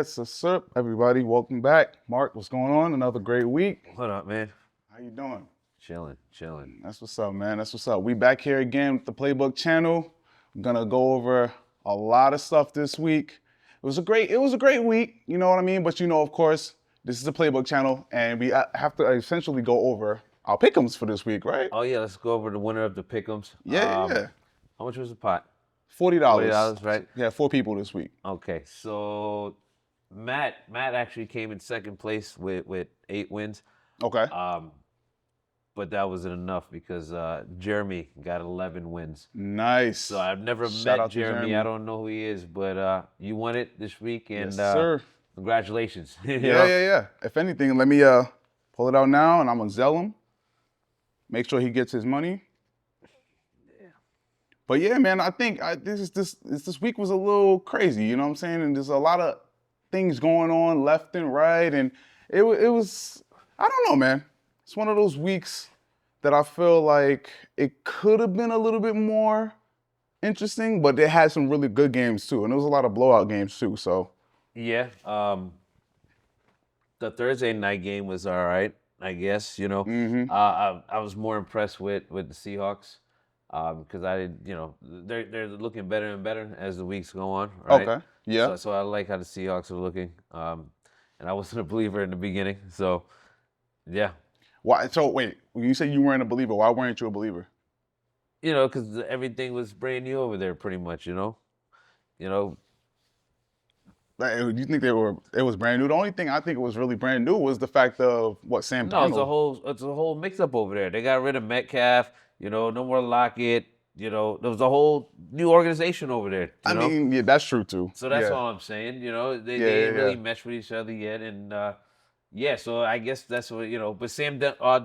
Yes, sir. Everybody, welcome back. Mark, what's going on? Another great week. What up, man? How you doing? Chilling. That's what's up, man. That's what's up. We back here again with the Playbook channel. We're gonna go over a lot of stuff this week. It was a great week, you know what I mean? But of course, this is the Playbook channel, and we have to essentially go over our pick'ems for this week, right? Oh yeah, let's go over the winner of the pick'ems. Yeah. How much was the pot? $40. $40, right? Yeah, 4 people this week. Okay, so Matt actually came in second place with 8 wins. Okay. But that wasn't enough because Jeremy got 11 wins. Nice. So I've never Shout met out to Jeremy. I don't know who he is, but you won it this week, and Yes, sir. congratulations. Yeah. If anything, let me pull it out now, and I'm gonna Zell him. Make sure he gets his money. Yeah. But yeah, man, I think this week was a little crazy. You know what I'm saying? And there's a lot of things going on left and right, and it was I don't know, man. It's one of those weeks that I feel like it could have been a little bit more interesting, but it had some really good games too, and there was a lot of blowout games too. So Yeah. The Thursday night game was all right, I guess. I was more impressed with the Seahawks because I did. They're looking better and better as the weeks go on. Right? okay, yeah. So I like how the Seahawks are looking. And I wasn't a believer in the beginning. So yeah. Why? So wait, when you say you weren't a believer, why weren't you a believer? Because everything was brand new over there, pretty much. Like, do you think it was brand new? The only thing I think it was really brand new was the fact of what Sam No, it's Darnold. a whole mix up over there. They got rid of Metcalf. No more Lockett. There was a whole new organization over there. I mean, yeah, that's true too. So that's yeah. all I'm saying. They Yeah, didn't yeah, really yeah. mesh with each other yet, and yeah. So I guess that's what. But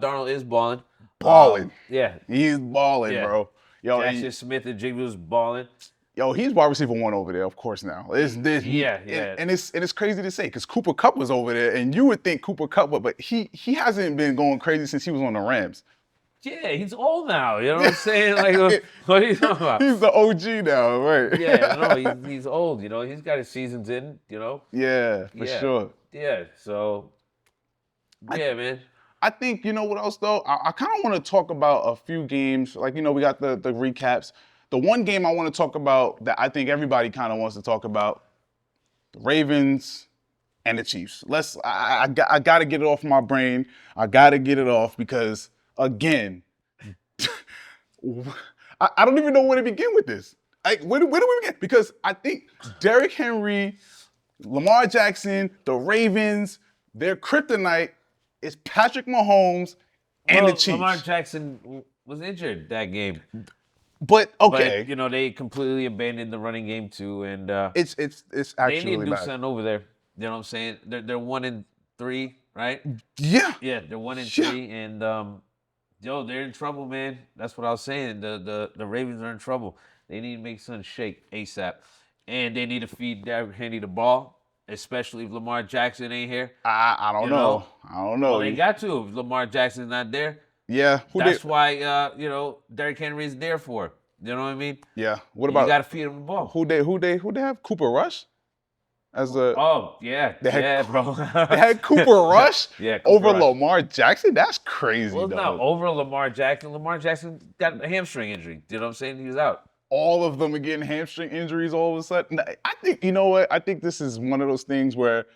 Darnold is balling. Balling. Yeah. He's balling, Yeah. bro. Yo, Jackson Smith and Jigba was balling. he's wide receiver 1 over there, of course. Now, Yeah. and it's crazy to say because Cooper Kupp was over there, and you would think Cooper Kupp, but he hasn't been going crazy since he was on the Rams. Yeah, he's old now. You know what I'm saying? Like, what are you talking about? He's the OG now, right? Yeah, no, he's old. He's got his seasons in. Yeah, for sure. Yeah. So, yeah, man. I think, you know what else, though? I kind of want to talk about a few games. Like, we got the recaps. The one game I want to talk about that I think everybody kind of wants to talk about, the Ravens and the Chiefs. I got to get it off my brain. I got to get it off because, again, I don't even know where to begin with this. Like, where do we begin? Because I think Derrick Henry, Lamar Jackson, the Ravens, their kryptonite is Patrick Mahomes and the Chiefs. Lamar Jackson was injured that game. But okay, But, they completely abandoned the running game too, and it's they actually need to do bad. something over there. You know what I'm saying? They're 1-3, right? Yeah. Yeah, they're 1-3, and they're in trouble, man. That's what I was saying. The Ravens are in trouble. They need to make something shake ASAP, and they need to feed Derrick Henry the ball, especially if Lamar Jackson ain't here. I don't know. I don't know. Well, they got to if Lamar Jackson's not there. Yeah. That's why Derrick Henry is there for. You know what I mean? Yeah. What about you got to feed him the ball? who they have? Cooper Rush as the Oh yeah, bro. they had Cooper Rush Yeah, Cooper over Rush. Lamar Jackson. That's crazy. Well, though. no, over Lamar Jackson. Lamar Jackson got a hamstring injury. You know what I'm saying? He was out. All of them are getting hamstring injuries all of a sudden. I think, you know what? I think this is one of those things where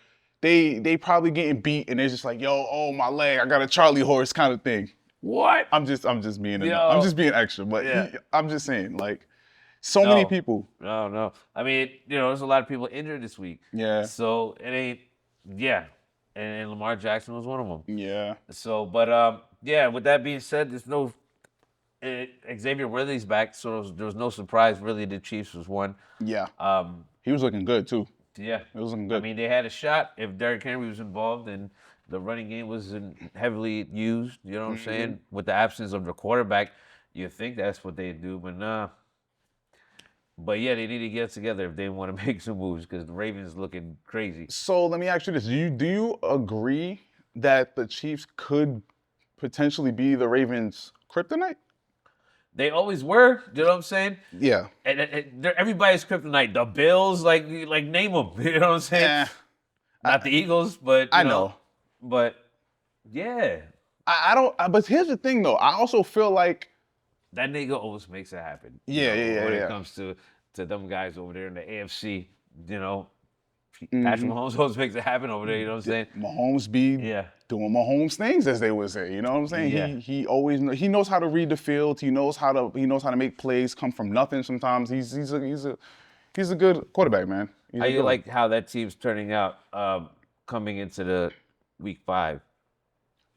they probably getting beat and they're just like, yo, oh my leg, I got a Charlie horse kind of thing. What? I'm just being extra, but Yeah. I'm just saying, like, so many people. No. I mean, there's a lot of people injured this week. Yeah. So it ain't. Yeah, and Lamar Jackson was one of them. Yeah. So, but yeah. With that being said, there's no. Xavier Worthy's back, so there was no surprise. Really, the Chiefs was one. Yeah. He was looking good too. Yeah, It was looking good. I mean, they had a shot if Derrick Henry was involved and the running game was heavily used. You know what I'm saying? With the absence of the quarterback, you think that's what they do, but nah. But yeah, they need to get together if they want to make some moves because the Ravens looking crazy. So let me ask you this: Do you agree that the Chiefs could potentially be the Ravens' kryptonite? They always were. You know what I'm saying? Yeah. And everybody's kryptonite. The Bills, like name them. You know what I'm saying? Yeah. Not the Eagles, but I know. But yeah, I don't. But here's the thing, though. I also feel like, that nigga always makes it happen. yeah. When it comes to them guys over there in the AFC, you know, Patrick Mhm. Mahomes always makes it happen over there. You know what I'm saying? Mahomes be Yeah. doing Mahomes things, as they would say. You know what I'm saying? Yeah. He always he knows how to read the field. He knows how to make plays come from nothing. Sometimes he's a good quarterback, man. He's How a you good one. like how that team's turning out coming into the week 5?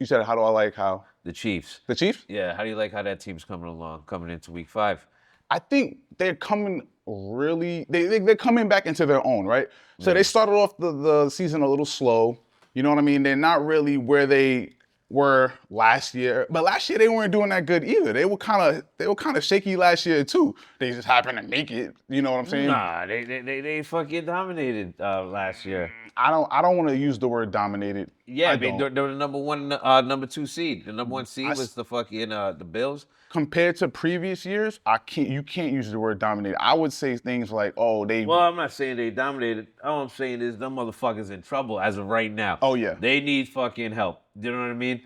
You said, how do I like how The Chiefs. the Chiefs? Yeah. How do you like how that team's coming along, coming into week 5? I think they're coming really. They're coming back into their own, right? So they started off the season a little slow. You know what I mean? They're not really where they were last year. But last year they weren't doing that good either. They were kind of shaky last year too. They just happened to make it. You know what I'm saying? Nah, they fucking dominated last year. I don't want to use the word dominated. Yeah, I I mean, don't. they're the number 2 seed. The number 1 seed was the fucking the Bills. Compared to previous years, you can't use the word dominated. I would say things like, oh, they. Well, I'm not saying they dominated. All I'm saying is them motherfuckers in trouble as of right now. Oh, yeah. They need fucking help. You know what I mean?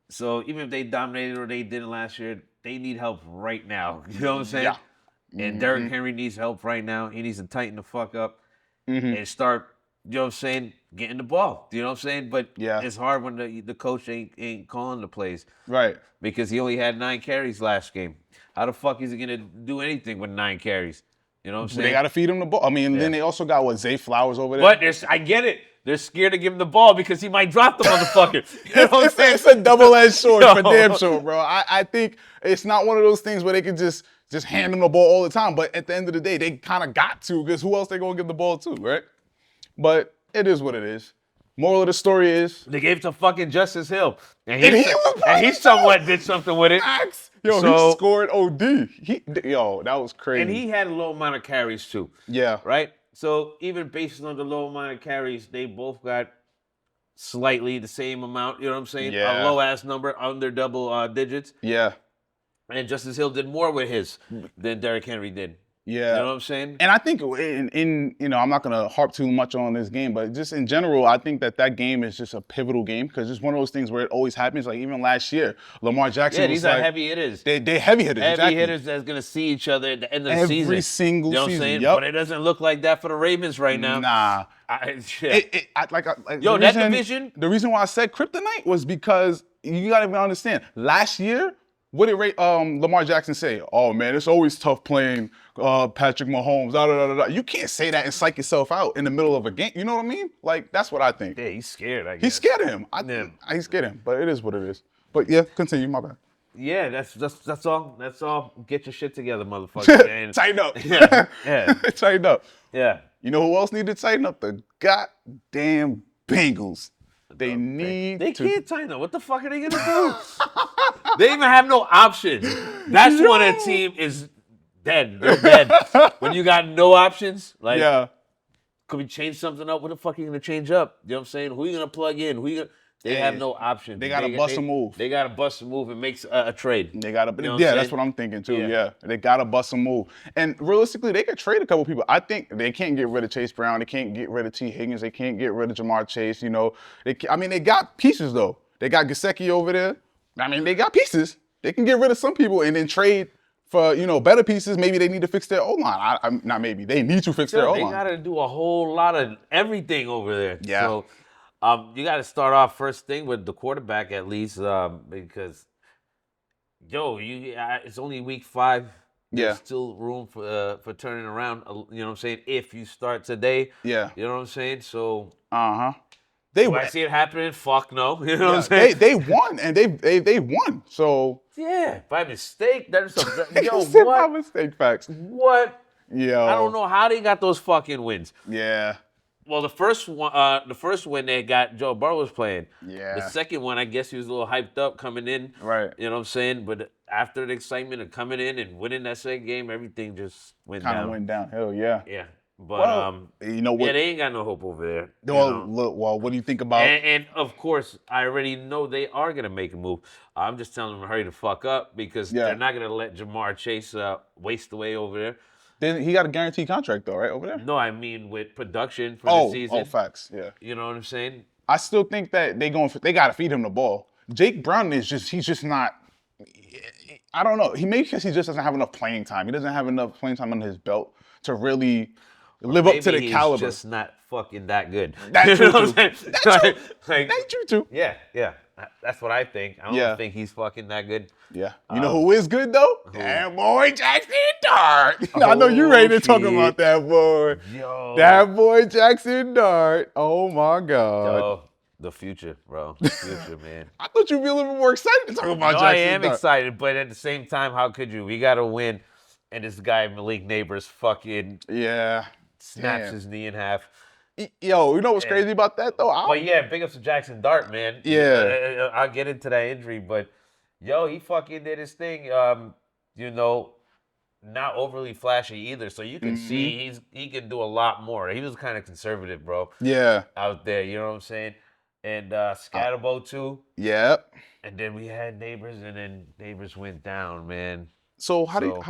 So even if they dominated or they didn't last year, they need help right now. You know what I'm saying? Yeah. And Derrick Henry needs help right now. He needs to tighten the fuck up Mm-hmm. and start, you know what I'm saying, getting the ball. You know what I'm saying? But Yeah. it's hard when the coach ain't calling the plays. Right. Because he only had 9 carries last game. How the fuck is he gonna do anything with 9 carries? You know what I'm saying? They got to feed him the ball. I mean, then they also got Zay Flowers over there. But I get it. They're scared to give him the ball because he might drop the motherfucker. You know what I'm saying? It's a double-edged sword for Yo. damn sure, bro. I think it's not one of those things where they can just hand him the ball all the time. But at the end of the day, they kind of got to, because who else they gonna give the ball to, right? But it is what it is. Moral of the story is, They gave it to fucking Justice Hill, and And he he was and he playing somewhat did something with it. facts. Yo, So- he scored OD. That was crazy. And he had a low amount of carries too. Yeah. Right? So even based on the low amount of carries, they both got slightly the same amount. You know what I'm saying? Yeah. A low ass number, under double digits. Yeah. And Justice Hill did more with his than Derrick Henry did. Yeah. You know what I'm saying? And I think in I'm not gonna harp too much on this game, but just in general, I think that game is just a pivotal game, because it's one of those things where it always happens. Like even last year, Lamar Jackson. Yeah, was these are like, heavy hitters. They heavy hitters. Heavy exactly. hitters that's gonna see each other at the end of the season. Every single You know what I'm season. saying? Yup. But it doesn't look like that for the Ravens right now. Nah. Shit. Yo, the that division- The reason why I said kryptonite was because you gotta understand. Last year, what did Lamar Jackson say? Oh man, it's always tough playing Patrick Mahomes. Da, da, da, da, da. You can't say that and psych yourself out in the middle of a game. You know what I mean? Like, that's what I think. Yeah, he's scared, I guess. He's scared of him. He's scared of him, but it is what it is. But yeah, continue. My bad. Yeah, that's all. That's all. Get your shit together, motherfucker. And, Tighten up. yeah. Tighten up. yeah. You know who else need to tighten up? The goddamn Bengals. They need They to. can't tighten up. What the fuck are they gonna do? They even have no options. That's when a team is dead. They're dead. When you got no options, like, Yeah. could we change something up? What the fuck are you gonna change up? You know what I'm saying? Who you gonna plug in? They have no options. They gotta bust a move. They gotta bust a move and make a trade. They gotta, You know what I'm yeah, that's saying? what I'm thinking too. Yeah. Yeah. They gotta bust a move. And realistically, they could trade a couple people. I think they can't get rid of Chase Brown. They can't get rid of T. Higgins. They can't get rid of Jamar Chase. You know, they got pieces though. They got Gesicki over there. I mean, they got pieces. They can get rid of some people and then trade for, better pieces. Maybe they need to fix their O-line. Not maybe. They need to fix their They O-line. gotta do a whole lot of everything over there. Yeah. So, you got to start off first thing with the quarterback at least, because, it's only week 5. Yeah. There's still room for turning around. You know what I'm saying? If you start today. Yeah. You know what I'm saying? So. Uh-huh. Do I see it happening? Fuck no. You know what I'm saying? They won, and they won. So Yeah. By mistake. There's a Yo, yo. my What? mistake facts. What? Yo. I don't know how they got those fucking wins. Yeah. Well, the first win they got, Joe Burrow was playing. Yeah. The second one, I guess he was a little hyped up coming in. Right. You know what I'm saying? But after the excitement of coming in and winning that second game, everything just went Kind down. of went downhill. Yeah. Yeah. But Well, you know what? yeah, they ain't got no hope over there. you Well, know? look. Well, what do you think about? And of course, I already know they are gonna make a move. I'm just telling them to hurry the fuck up because Yeah. they're not gonna let Jamar Chase waste away over there. Then he got a guaranteed contract though, right over there. No, I mean with production for the season. Facts. Yeah. You know what I'm saying? I still think that they got to feed him the ball. Jake Brown he's just not. I don't know. He maybe because he just doesn't have enough playing time. He doesn't have enough playing time under his belt to really live up to the He's caliber. just not fucking that good. That's true too. That's true. Like, That's true too. yeah. That's what I think. I don't Yeah. think he's fucking that good. Yeah. You know who is good though? That boy Jackson Dart. I know you Oh, ready to talk shit. about that boy. Yo. That boy Jackson Dart. Oh my God. Yo, the future, bro. The future, man. I thought you'd be a little bit more excited to talk about No, Jackson I am Dart. excited, but at the same time, how could you? We got to win. And this guy, Malik Neighbors, fucking Yeah. snaps Damn. his knee in half. Yo, you know what's crazy about that though? But yeah, big ups to Jackson Dart, man. Yeah. I'll get into that injury, but yo, he fucking did his thing. You know, not overly flashy either. So you can see he can do a lot more. He was kind of conservative, bro, Yeah. out there. You know what I'm saying? And Scatterbo too. Yep. And then we had Neighbors, and then Neighbors went down, man. So how do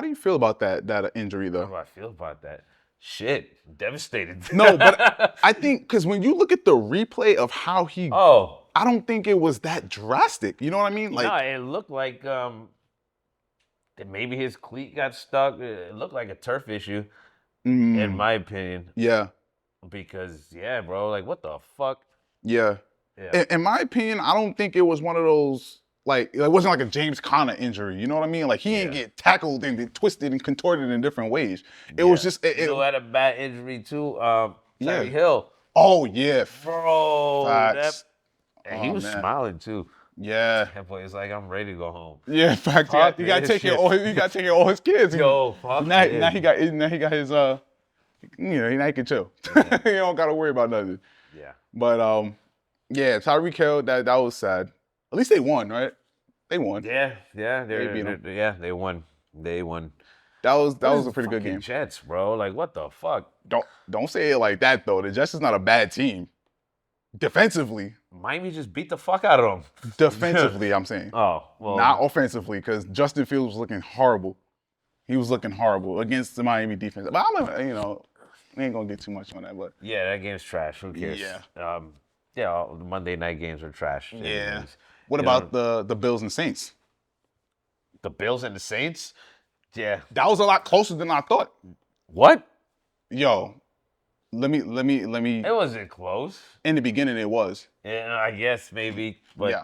you feel about that injury How though? do I feel about that? Shit, devastated. No, but I think because when you look at the replay of how he, oh, I don't think it was that drastic. You know what I mean? Like, no, it looked like that maybe his cleat got stuck. It looked like a turf issue, in my opinion. yeah, Because yeah, bro, like what the fuck? yeah. Yeah. In my opinion, I don't think it was one of those like it wasn't like a James Conner injury. You know what I mean? Like he didn't get tackled and twisted and contorted in different ways. It was just you know, had a bad injury too. Yeah. Tyreek Hill, oh yeah, bro. facts. And he Oh, was man. smiling too. Yeah. That boy was like, I'm ready to go home. Yeah, facts. Fuck You gotta this take care shit. of all his, you gotta take care of all his kids. Yo, fuck now, this. now he got his now he can chill. He don't gotta worry about nothing. Yeah. But yeah, Tyreek Hill, that was sad. At least they won, right? They won. Yeah, They beat 'em. they won. They won. That was Those a pretty good fucking game. Jets, bro. Like, what the fuck? Don't say it like that though. The Jets is not a bad team. Defensively, Miami just beat the fuck out of them. I'm saying. Oh, well. Not offensively, because Justin Fields was looking horrible. He was looking horrible against the Miami defense. But we ain't gonna get too much on that. But Yeah, that game's trash. Who cares? Yeah. Yeah, all the Monday night games are trash. yeah. anyways. What You about know, the Bills and Saints? the Bills and the Saints? Yeah. That was a lot closer than I thought. What? Yo, let me. It wasn't close. In the beginning, it was. Yeah, I guess maybe. But Yeah.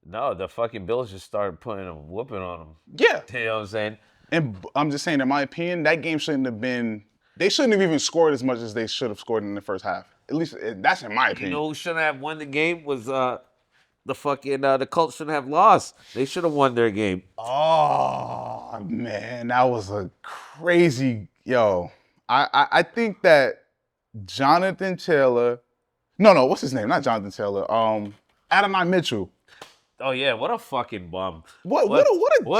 no, the fucking Bills just started putting a whooping on them. Yeah. You know what I'm saying? And I'm just saying, in my opinion, that game shouldn't have been. They shouldn't have even scored as much as they should have scored in the first half. At least that's in my You opinion. know who shouldn't have won the game was the Colts shouldn't have lost. They should have won their game. Oh man, that was a crazy yo. I think that Jonathan Taylor, no, what's his name? Not Jonathan Taylor. Adonai Mitchell. Oh yeah, what a fucking bum. What a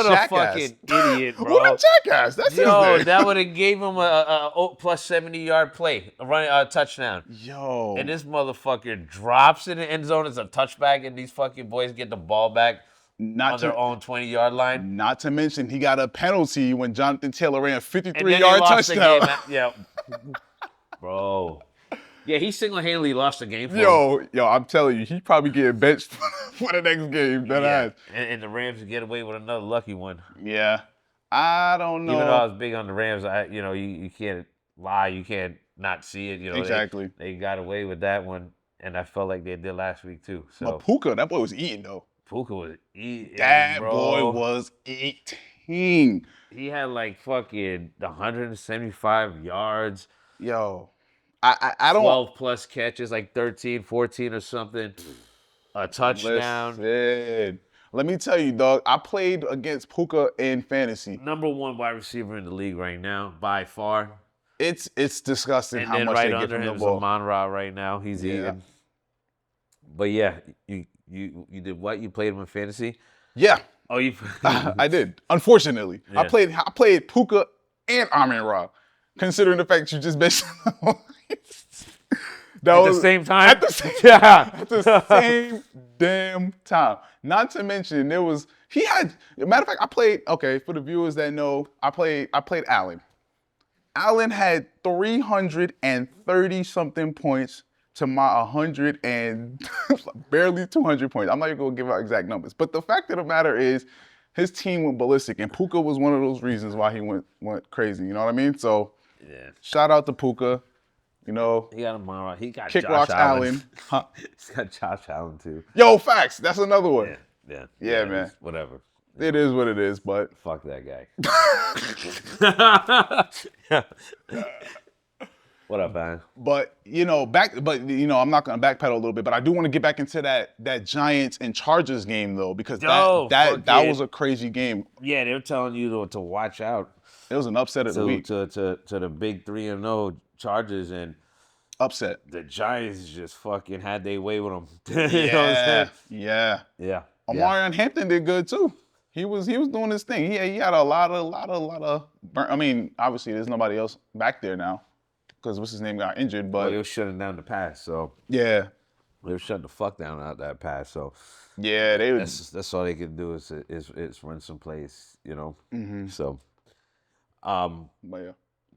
jackass. fucking idiot, bro. What a jackass. That's his Yo, name. that would have gave him a plus 70-yard play, a touchdown. Yo. And this motherfucker drops in the end zone as a touchback, and these fucking boys get the ball back on their own 20-yard line. Not to mention, he got a penalty when Jonathan Taylor ran a And then 53-yard they lost touchdown. the game. Yeah, bro. Yeah, he single-handedly lost the game for him. Yo, I'm telling you, he probably getting benched for the next game. Yeah. And the Rams get away with another lucky one. Yeah. I don't know. Even though I was big on the Rams, you can't lie, you can't not see it. You know, Exactly. They got away with that one, and I felt like they did last week too. So But Puka, that boy was eating though. Puka was eating. That bro. boy was eating. He had like fucking 175 yards, Yo, I don't. 12 plus catches, like 13, 14 or something. A touchdown. Listen, let me tell you, dog. I played against Puka in fantasy. Number one wide receiver in the league right now, by far. It's disgusting And how then much right they get under from the him is ball. Amon-Ra right now. He's eating. But yeah, you did what? You played him in fantasy? Yeah, Oh, you. I did. Unfortunately, Yeah. I played Puka and Amon-Ra, considering the fact you just mentioned. That At the same time? At the same, yeah, at the same damn time. Not to mention, matter of fact, I played, okay, for the viewers that know, I played Allen. Allen had 330 something points to my 100 and barely 200 points. I'm not even gonna give out exact numbers, but the fact of the matter is, his team went ballistic, and Puka was one of those reasons why he went crazy. You know what I mean? So, Yeah. shout out to Puka. You know, He got him on right. He got Kick Josh Rocks Allen. Allen. Huh? He's got Josh Allen too. Yo, facts. That's another one. Yeah, man. Whatever. It is what it is, but Fuck that guy. What up, man? But I'm not gonna backpedal a little bit, but I do want to get back into that Giants and Chargers game though, because that was a crazy game. Yeah, they're telling you to watch out. It was an upset of the week. To the big 3-0 Chargers, and Upset. the Giants just fucking had their way with them. Yeah. Yeah. Hampton did good too. He was doing his thing. He had a lot of burn. I mean, obviously there's nobody else back there now, because what's his name got injured, but they were shutting down the pass, so yeah. They were shutting the fuck down out that pass, so yeah, that's all they could do is run some plays, you know. Mm-hmm. So, but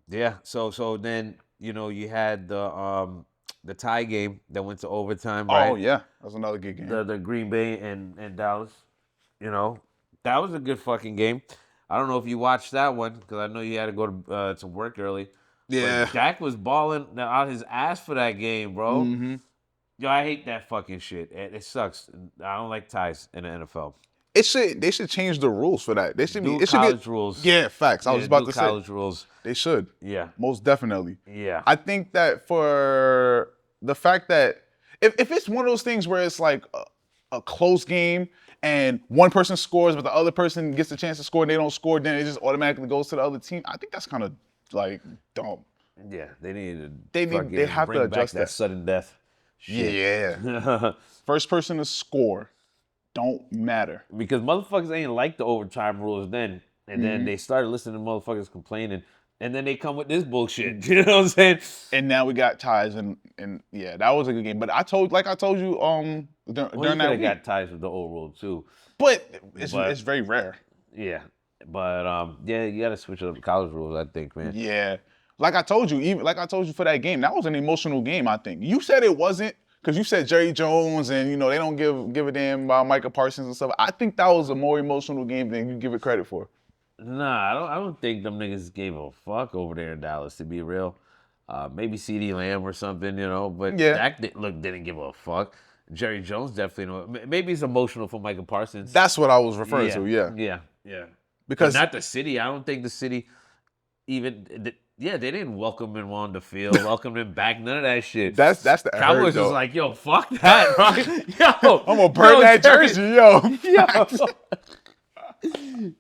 yeah. So then you had the tie game that went to overtime, right? Oh yeah, that was another good game. The Green Bay and Dallas, that was a good fucking game. I don't know if you watched that one because I know you had to go to work early. Yeah, but Dak was balling out his ass for that game, bro. Mm-hmm. Yo, I hate that fucking shit. It sucks. I don't like ties in the NFL. They should change the rules for that. They should do be college rules. Yeah, facts. I was about to say college rules. They should. Yeah, most definitely. Yeah, I think that for the fact that if it's one of those things where it's like a close game and one person scores but the other person gets the chance to score and they don't score, then it just automatically goes to the other team. I think that's kind of like dumb. Yeah, they have bring to adjust back that sudden death. Shit. Yeah. First person to score don't matter. Because motherfuckers ain't like the overtime rules then. And then they started listening to motherfuckers complaining. And then they come with this bullshit. You know what I'm saying? And now we got ties and yeah, that was a good game. But I told you during that week. Got ties with the old rule too. But it's very rare. Yeah. But you gotta switch up the college rules, I think, man. Yeah. Like I told you for that game, that was an emotional game, I think. You said it wasn't, because you said Jerry Jones and they don't give a damn about Micah Parsons and stuff. I think that was a more emotional game than you give it credit for. Nah, I don't think them niggas gave a fuck over there in Dallas, to be real. Maybe CeeDee Lamb or something, but yeah. Dak didn't give a fuck. Jerry Jones definitely maybe it's emotional for Micah Parsons. That's what I was referring to, yeah. Because not the city. I don't think the city even they didn't welcome him on the field, welcome him back, none of that shit. That's the Cowboys was like, yo, fuck that, right? Yo, I'm gonna burn that jersey, yo.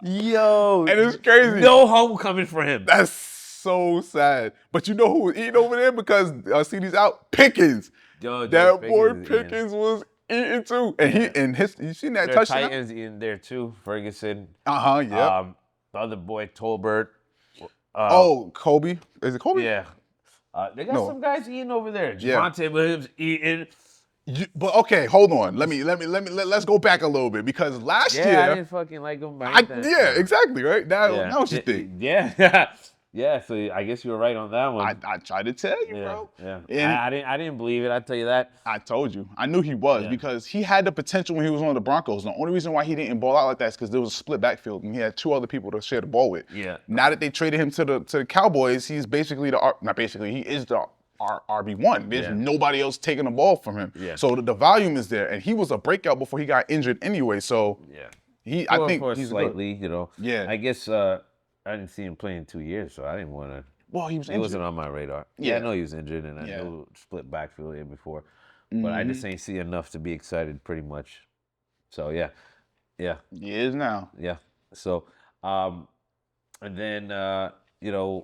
Yo, and it's crazy. No homecoming for him. That's so sad. But you know who was eating over there because CD's out? Pickens. Yo, that boy Pickens was eating too. And you seen that touchdown? Titans in there too. Ferguson. Yeah. The other boy Tolbert. Kobe. Is it Kobe? Yeah. They got some guys eating over there. Javonte Williams eating. But okay, hold on. Let's go back a little bit because last year I didn't fucking like him. Exactly, right? That was your thing. Yeah. So I guess you were right on that one. I tried to tell you, bro. Yeah. And I didn't believe it. I tell you that. I told you. I knew he was because he had the potential when he was on the Broncos. The only reason why he didn't ball out like that is because there was a split backfield and he had two other people to share the ball with. Yeah. Now that they traded him to the Cowboys, he's basically he is the RB1. There's nobody else taking the ball from him. Yeah. So the volume is there, and he was a breakout before he got injured anyway. So I think he's slightly, Yeah. I guess I didn't see him play in 2 years, so I didn't want to. Well, he was injured. He wasn't on my radar. Yeah, I know he was injured, and I knew split backfield here before, but I just ain't see enough to be excited, pretty much. So yeah. He is now. Yeah. So, and then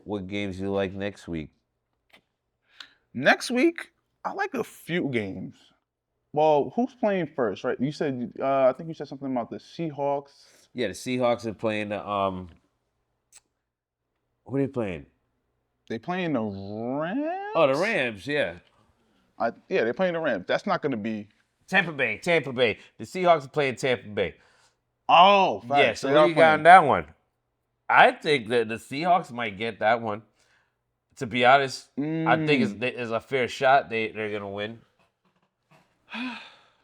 what games you like next week? Next week, I like a few games. Well, who's playing first, right? You said, I think you said something about the Seahawks. Yeah, the Seahawks are playing the, who are they playing? They playing the Rams? Oh, the Rams, yeah. They're playing the Rams. That's not going to be... Tampa Bay. The Seahawks are playing Tampa Bay. Oh, facts. Yeah, so who you got on that one? I think that the Seahawks might get that one. To be honest, I think Mm. it's a fair shot. They're gonna win.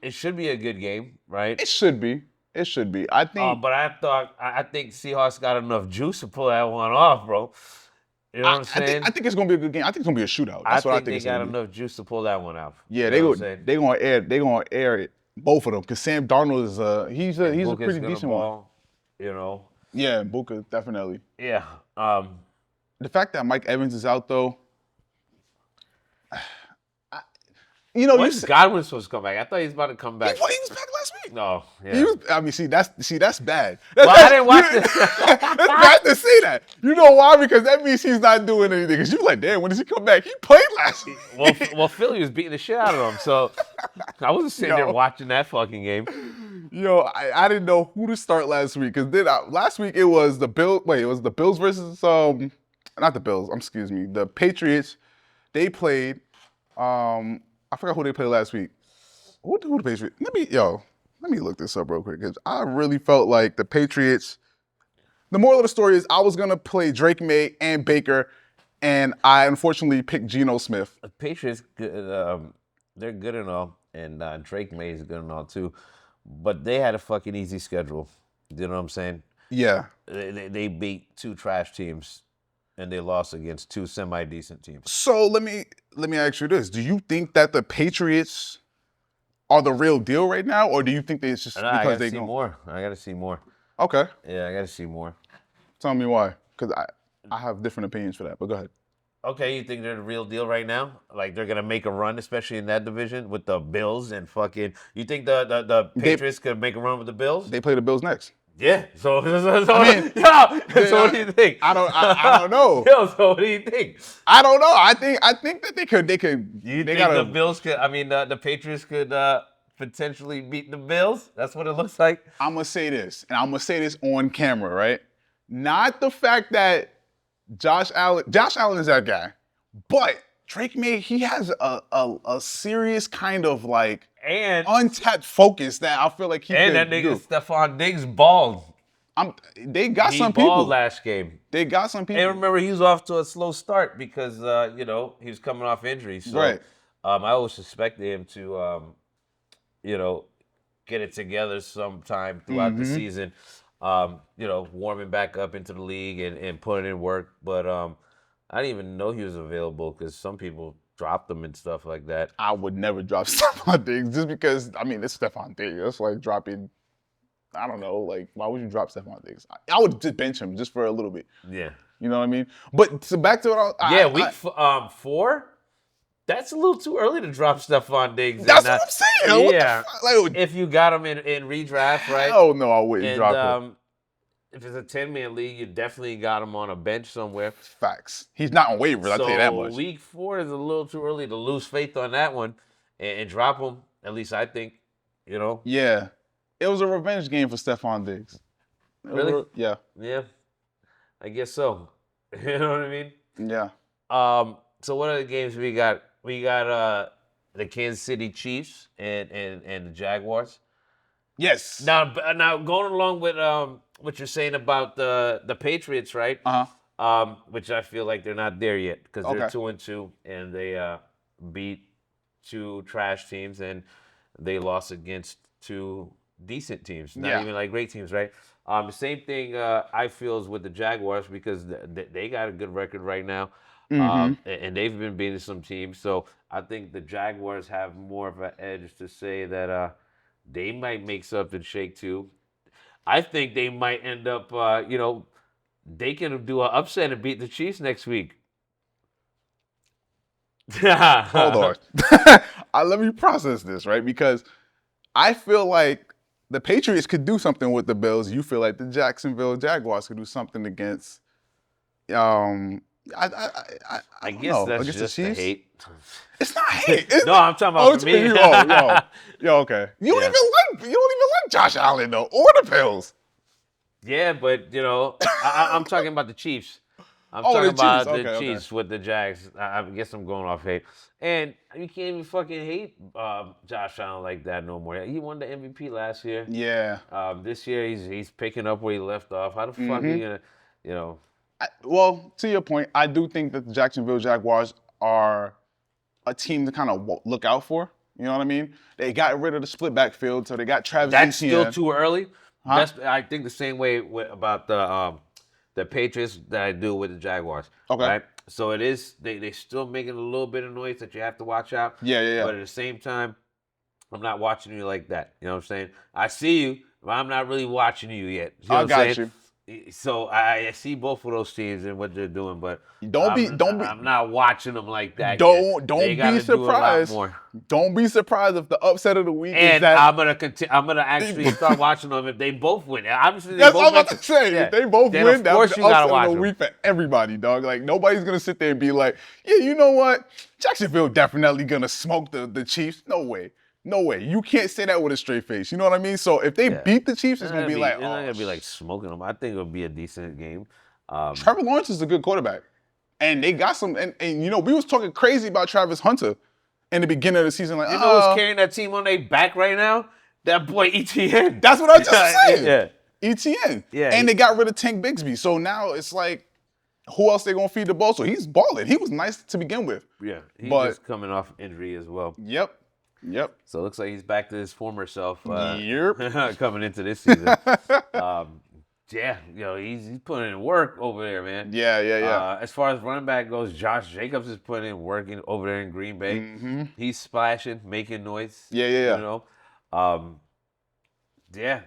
It should be a good game, right? It should be. It should be. I think. But I think Seahawks got enough juice to pull that one off, bro. You know what I'm I think. I saying? think it's gonna be a good game. I think it's gonna be a shootout. I That's what I think think they it's gonna got be. enough juice to pull that one off. Yeah, You they know what go. I'm saying? They gonna air. They gonna air it. Both of them, because Sam Darnold is he's a Book is pretty gonna decent one. ball. You know? Yeah, Buka definitely. Yeah. The fact that Mike Evans is out though, you know, When's Godwin supposed to come back? I thought he was about to come back. he was back last week. No, yeah. He was, I mean, see, that's bad. Well, I didn't watch it. That's bad to say that. You know why? Because that means he's not doing anything. Because you're like, damn, when does he come back? He played last week. Well, Philly was beating the shit out of him, so I wasn't sitting there watching that fucking game. Yo, I didn't know who to start last week. Because then last week it was the Bills. Wait, it was the Bills versus not the Bills. Excuse me, the Patriots. They played. I forgot who they played last week. Who the Patriots? Let me look this up real quick because I really felt like the Patriots. The moral of the story is I was gonna play Drake May and Baker, and I unfortunately picked Geno Smith. The Patriots, they're good and all, and Drake May is good and all too, but they had a fucking easy schedule. You know what I'm saying? Yeah. They beat two trash teams, and they lost against two semi-decent teams. So let me ask you this: do you think that the Patriots are the real deal right now, or do you think it's just I because gotta they see go? more. I gotta see more. Okay, Yeah, I gotta see more. tell me why. Because I have different opinions for that. But go ahead. Okay, you think they're the real deal right now? Like they're gonna make a run, especially in that division with the Bills and fucking. You think the Patriots could make a run with the Bills? They play the Bills next. Yeah. So I mean, so what do you think? I don't know. Yo, so what do you think? I don't know. I think that they could. You They think gotta. the Bills could? I mean, the Patriots could potentially beat the Bills? That's what it looks like. I'm gonna say this, and I'm gonna say this on camera, right? Not the fact that Josh Allen is that guy, but Drake May, he has a serious kind of like And untapped focus that I feel like he and could that nigga do. Stephon Diggs balled. They got He some balled people. last game. They got some people. And remember, he was off to a slow start because he was coming off injury. So Right. I always suspected him to get it together sometime throughout the season. Warming back up into the league and putting in work. But I didn't even know he was available because some people dropped him and stuff like that. I would never drop Stephon Diggs just because, I mean, it's Stephon Diggs. That's like dropping, I don't know, like, why would you drop Stephon Diggs? I would just bench him just for a little bit. Yeah. You know what I mean? But back to what Week 4? That's a little too early to drop Stephon Diggs. That's what I'm saying. What the Yeah. fuck? Like, If you got him in redraft, right? hell no, I wouldn't And drop him. if it's a 10-man league, you definitely got him on a bench somewhere. Facts. He's not on waivers, I'll tell you that much. Week 4 is a little too early to lose faith on that one and drop him. At least I think, Yeah. It was a revenge game for Stephon Diggs. Really? Yeah. Yeah, I guess so. You know what I mean? Yeah. So what other games we got? We got the Kansas City Chiefs and the Jaguars. Yes. Now going along with what you're saying about the Patriots, right? Uh-huh. Which I feel like they're not there yet because they're Okay. 2-2 and they beat two trash teams and they lost against two decent teams, not Yeah. even like great teams, right? The same thing I feel is with the Jaguars because they got a good record right now. And they've been beating some teams. So I think the Jaguars have more of an edge to say that they might make something shake too. I think they might end up, they can do an upset and beat the Chiefs next week. Hold on. Let me process this, right? Because I feel like the Patriots could do something with the Bills. You feel like the Jacksonville Jaguars could do something against I guess know, that's against just the the Chiefs? hate. It's not hate. No, I'm talking about it's for me. yo, okay. You don't Yeah. even like Josh Allen though, or the Bills. Yeah, but I'm talking about the Chiefs. I'm Oh, talking the about Chiefs. the Okay, okay. Chiefs with the Jags. I guess I'm going off hate. And you can't even fucking hate Josh Allen like that no more. He won the MVP last year. Yeah. This year he's picking up where he left off. How the fuck are you gonna, Well, to your point, I do think that the Jacksonville Jaguars are a team to kind of look out for. You know what I mean? They got rid of the split backfield, so they got Travis That's still Etienne. too early. Huh? I think the same way about the Patriots that I do with the Jaguars. Okay. Right. So it is they still making a little bit of noise that you have to watch out. Yeah. But at the same time, I'm not watching you like that. You know what I'm saying? I see you, but I'm not really watching you yet. You know I what I'm got saying? you. So I see both of those teams and what they're doing, but I'm not watching them like that. Don't They got be to do a lot surprised. more. Don't be surprised if the upset of the week is And that. I'm gonna actually start watching them if they both win. Obviously, they That's both what I'm about win. to say. Yeah. If they both Then win, of that's course the you gotta upset watch of the them. week for everybody, dog. Like nobody's gonna sit there and be like, yeah, you know what? Jacksonville definitely gonna smoke the Chiefs. No way. No way. You can't say that with a straight face. You know what I mean? So if they beat the Chiefs, it's gonna be like, it's not gonna be like smoking them. I think it'll be a decent game. Trevor Lawrence is a good quarterback. And they got some, and you know, we was talking crazy about Travis Hunter in the beginning of the season. Like, You know who's carrying that team on their back right now? That boy ETN. that's what I was just saying. Yeah. ETN. Yeah. And they got rid of Tank Bigsby. So now it's like, who else they gonna feed the ball? So he's balling. He was nice to begin with. Yeah. He's But- just coming off injury as well. Yep. So it looks like he's back to his former self. Yep. Coming into this season. Yeah, he's putting in work over there, man. Yeah. As far as running back goes, Josh Jacobs is putting in work over there in Green Bay. Mm-hmm. He's splashing, making noise. Yeah. There's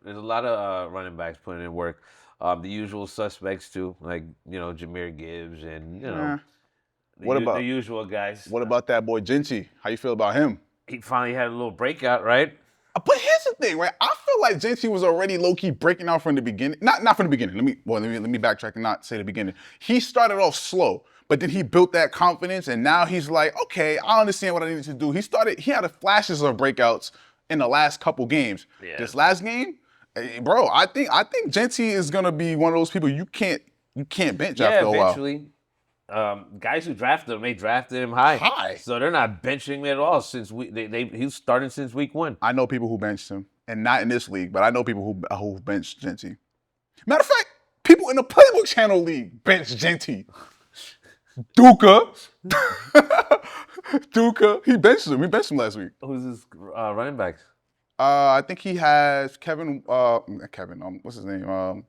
a lot of running backs putting in work. The usual suspects too, like Jahmyr Gibbs and the usual guys. What about that boy Genty? How you feel about him? He finally had a little breakout, right? But here's the thing, right? I feel like Genty was already low-key breaking out from the beginning. Not from the beginning. Let me backtrack and not say the beginning. He started off slow, but then he built that confidence, and now he's like, okay, I understand what I needed to do. He had flashes of breakouts in the last couple games. Yeah. This last game, bro, I think Genty is gonna be one of those people you can't bench after a while. Eventually. Guys who drafted him, they drafted him high. So they're not benching him at all since he's starting since week 1. I know people who benched him, and not in this league, but I know people who benched Genty. Matter of fact, people in the Playbook Channel league benched Genty. Duka, he benched him. We benched him last week. Who's his running backs? I think he has Kevin. What's his name?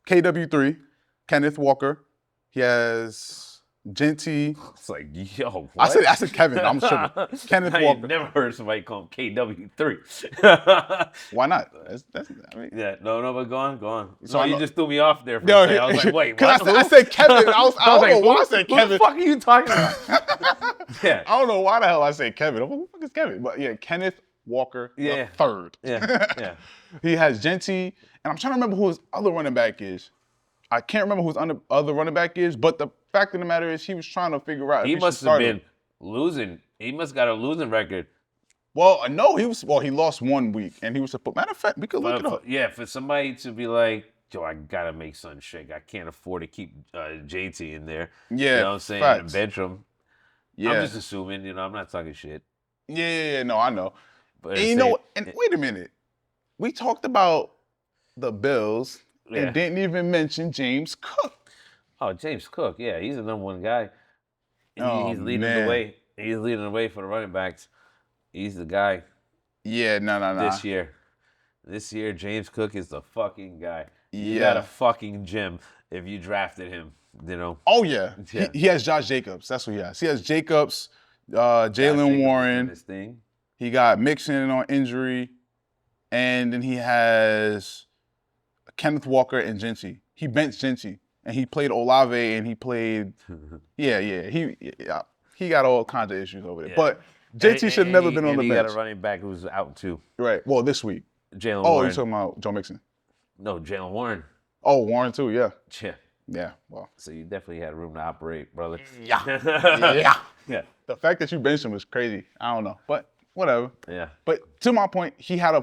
KW3, Kenneth Walker. He has Genty. It's like, yo, I what? said Kevin. I'm sure. Kenneth I Walker. ain't never heard somebody call him KW3. Why not? Yeah, no, but go on. So No, I you know- just threw me off there for No, a second. I was like, wait, 'cause what? I said Kevin. I don't know why I said Who Kevin. the fuck are you talking about? Yeah. I don't know why the hell I say Kevin. Who the fuck is Kevin? But yeah, Kenneth Walker the third. Yeah. He has Genty, and I'm trying to remember who his other running back is. I can't remember who his other running back is, but the fact of the matter is he was trying to figure out if He he must should have start been him. losing. He must got a losing record. Well, no, he lost 1 week, and he was supposed. Matter of fact, we could look it up. Yeah, for somebody to be like, yo, I gotta make something shake. I can't afford to keep JT in there. Yeah, You know what I'm saying? facts. And bench him. Yeah, I'm just assuming, I'm not talking shit. yeah. No, I know. But And at you the know same- what? And wait a minute. We talked about the Bills Yeah. and didn't even mention James Cook. Oh, James Cook, yeah, he's the number one guy. He's leading man. the way. He's leading the way for the running backs. He's the guy Yeah, no. this year. This year, James Cook is the fucking guy. You Yeah. got a fucking gem if you drafted him, Oh yeah. Yeah. He has Josh Jacobs. That's what he has. He has Jacobs, Josh Jacobs Jalen is doing Warren. his thing. He got Mixon on injury, and then he has Kenneth Walker and Genty. He benched Genty, and he played Olave, and he played. Yeah. He got all kinds of issues over there. Yeah. But Genty should have never been on and the he bench. got a running back who's out too. Right. Well, this week. Jalen Oh, Warren. you're talking about Joe Mixon. No, Jalen Warren. Oh, Warren too. Yeah. Yeah. Yeah. Well. So you definitely had room to operate, brother. Yeah. Yeah. The fact that you benched him was crazy. I don't know, but whatever. Yeah. But to my point, he had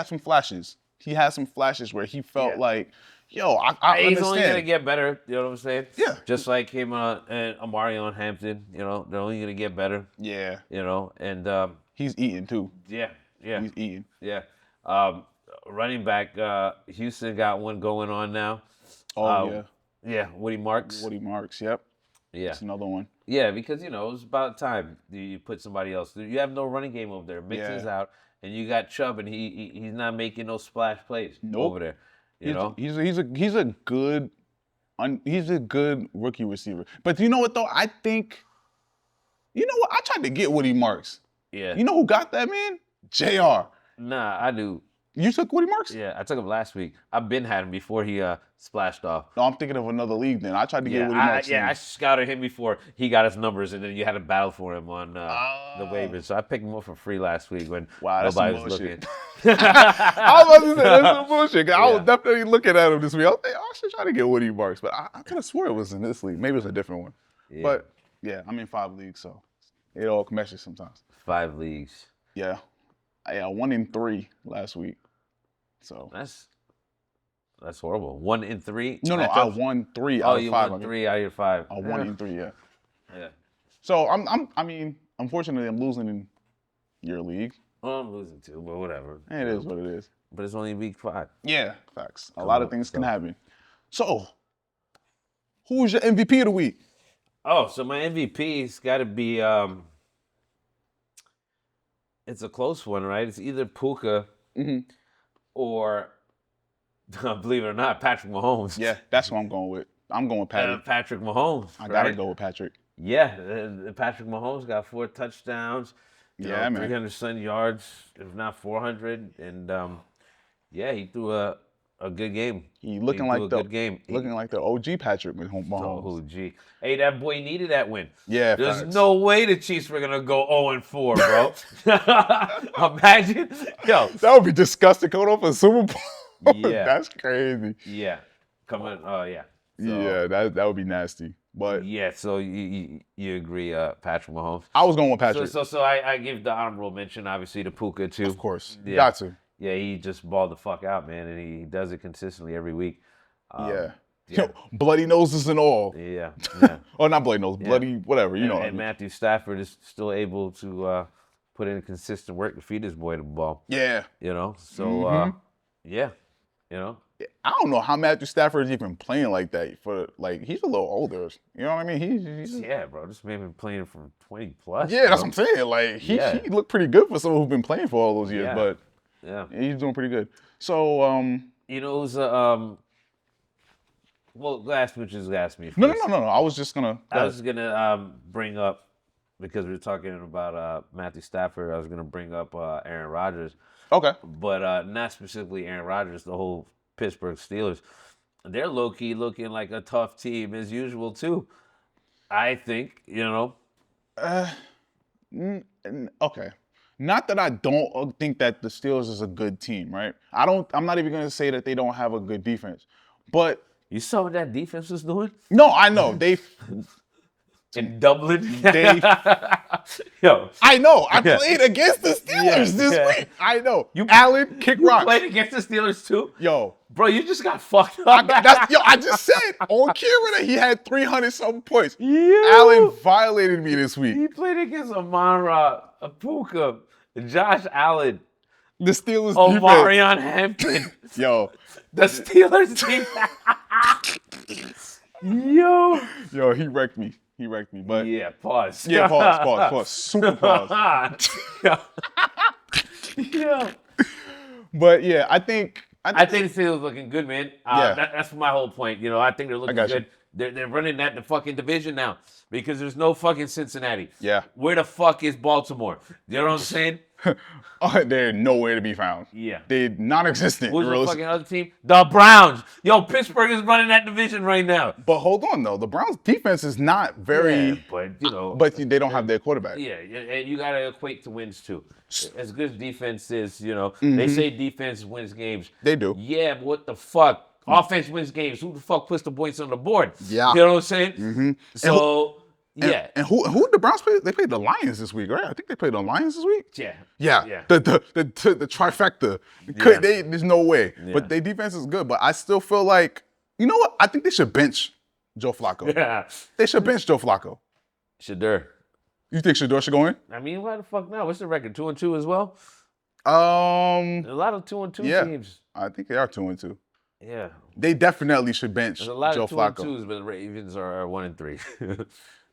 some flashes. He had some flashes where he felt Yeah. like, yo, I He's understand. only gonna get better. You know what I'm saying? Yeah. Just like him and Amari on Hampton. They're only gonna get better. Yeah. And He's eating too. yeah. He's eating. Yeah. Running back, Houston got one going on now. Oh yeah, Yeah, Woody Marks. Woody Marks. Yep, Yeah. that's another one. Yeah, because it was about time you put somebody else. You have no running game over there. Mixon's Yeah. out, and you got Chubb, and he's not making no splash plays over Nope. there. You He's know? he's a, he's a he's a good he's a good rookie receiver. But you know what though? I think I tried to get Woody Marks. Yeah. You know who got that, man? JR. Nah, I do. You took Woody Marks? Yeah, I took him last week. I've been had him before he splashed off. No, I'm thinking of another league then. I tried to get Woody I Marks. scouted him before he got his numbers, and then you had to battle for him on the waivers. So I picked him up for free last week when Wow, that's nobody some was bullshit. looking. I was about to say, that's some bullshit. I was Yeah. definitely looking at him this week. I was like, I should try to get Woody Marks. But I could have swore it was in this league. Maybe it's a different one. Yeah. But yeah, I'm in 5 leagues, so it all meshes sometimes. 5 leagues. Yeah. I 1 in 3 last week. So That's horrible. 1 in 3. no, I matchups? won 3 Oh, out of you 5. won 3 out of your 5. I 1 in 3, yeah. Yeah. So unfortunately, I'm losing in your league. Well, I'm losing too, but whatever. It is what it is. But it's only week 5. Yeah, facts. A lot of on, things can so. happen. So, who's your MVP of the week? Oh, so my MVP's got to be. It's a close one, right? It's either Puka or, believe it or not, Patrick Mahomes. Yeah, that's what I'm going with. I'm going with Patrick. Patrick Mahomes. I gotta right? go with Patrick. Yeah, Patrick Mahomes got 4 touchdowns. Yeah, man. 300 some yards, if not 400, and yeah, he threw a good game. He looking threw like a the good game. looking like the OG Patrick Mahomes. Oh, gee. Hey, that boy needed that win. Yeah, There's facts. no way the Chiefs were gonna go 0-4, bro. Imagine, yo. That would be disgusting coming off a Super Bowl. Yeah. That's crazy. Yeah, coming. Oh yeah. So, Yeah, that would be nasty. But yeah, so you agree, Patrick Mahomes? I was going with Patrick. So I give the honorable mention, obviously, to Puka too. Of course, Yeah. got to. Yeah, he just balled the fuck out, man, and he does it consistently every week. Yeah. yeah. Bloody noses and all. Yeah. Oh, not bloody nose, bloody whatever. You know. And Matthew Stafford is still able to put in consistent work to feed his boy the ball. Yeah. So yeah, I don't know how Matthew Stafford is even playing like that. He's a little older. You know what I mean? He's yeah, bro. This man been playing for 20 plus. yeah, that's what I'm saying. Like he looked pretty good for someone who's been playing for all those years. Yeah. But Yeah. he's doing pretty good. So You know, it was well, ask me first. no. I was just gonna. I was gonna bring up, because we were talking about Matthew Stafford. I was gonna bring up Aaron Rodgers, Okay. but not specifically Aaron Rodgers. The whole Pittsburgh Steelers, they're low key looking like a tough team as usual too. I think Okay. Not that I don't think that the Steelers is a good team, right? I'm not even gonna say that they don't have a good defense, but You saw what that defense was doing no, I know they. in Dublin. Yo, I know. I played against the Steelers this week. I know. Allen kick you rocks. played against the Steelers too, Yo, bro. You just got fucked up. I just said on camera that he had 300 something points. Allen violated me this week. He played against Amon-Ra, Puka, Josh Allen, The Steelers defense. Omarion Hampton. Yo, The Steelers team. yo, he wrecked me. But Yeah, pause. yeah, pause. Super pause. Yeah. But yeah, I think the Steelers looking good, man. Yeah. That's my whole point. I think they're looking got you. good. They're running the fucking division now because there's no fucking Cincinnati. Yeah. Where the fuck is Baltimore? You know what I'm saying? they're nowhere to be found. Yeah. They're non-existent. Who's the realistic- fucking other team? The Browns. Yo, Pittsburgh is running that division right now. But hold on though, the Browns defense is not very. Yeah, but But they don't have their quarterback. Yeah, and you gotta equate to wins too. As good as defense is, they Mm-hmm. say defense wins games. They do. Yeah, but what the fuck? Offense wins games. Who the fuck puts the points on the board? Yeah. You know what I'm saying? Mm-hmm. So yeah. And who did the Browns play? They played the Lions this week, right? I think they played the Lions this week. Yeah. Yeah. The trifecta. Yeah. There's no way. Yeah. But their defense is good. But I still feel like, you know what? I think they should bench Joe Flacco. Yeah. They should bench Joe Flacco. Shador. You think Shador should go in? I mean, why the fuck not? What's the record? 2-2 as well? Um, A lot of 2-2 Yeah. teams. I think they are 2-2. Yeah. They definitely should bench There's a lot Joe of 2 and Flacco. 2s, but the Ravens are 1 and 3.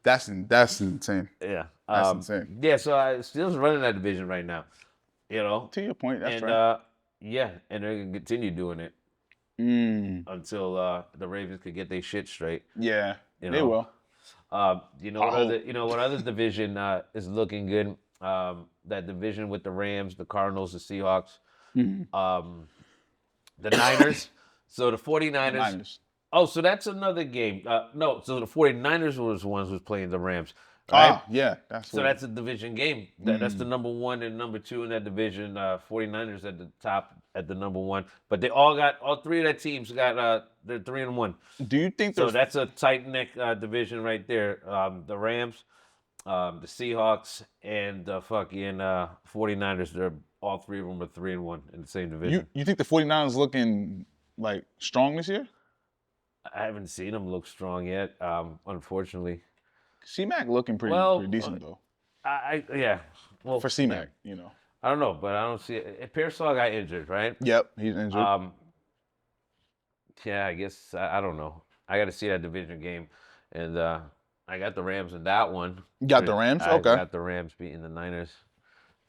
That's insane. Yeah. That's insane. Yeah. So Steelers running that division right now. You know, To your point, that's and right. yeah, and they're gonna continue doing it Mm, until the Ravens could get their shit straight. yeah, You they know. will. You know I what other hope. division is looking good? That division with the Rams, the Cardinals, the Seahawks, Mhm. um, the Niners. So the The 49ers. Niners. Oh, so that's another game. No, so the 49ers was the ones who was playing the Rams, right? Ah, yeah, that's So what. that's a division game. That's the number one and number two in that division. 49ers at the top at the number one. But they all three of that teams got they're 3-1. Do you think So there's? that's a tight neck division right there. The Rams, the Seahawks, and the fucking 49ers. They're all three of them are 3-1 in the same division. You think the 49ers looking like strong this year? I haven't seen them look strong yet, unfortunately. C-Mac looking pretty Well, decent though. Yeah. Well, For C-Mac, you know. I don't know, but I don't see it. Pearsall got injured, right? Yep, he's injured. Yeah, I guess I don't know. I got to see that division game, and I got the Rams in that one. You got the Rams? I Okay. got the Rams beating the Niners.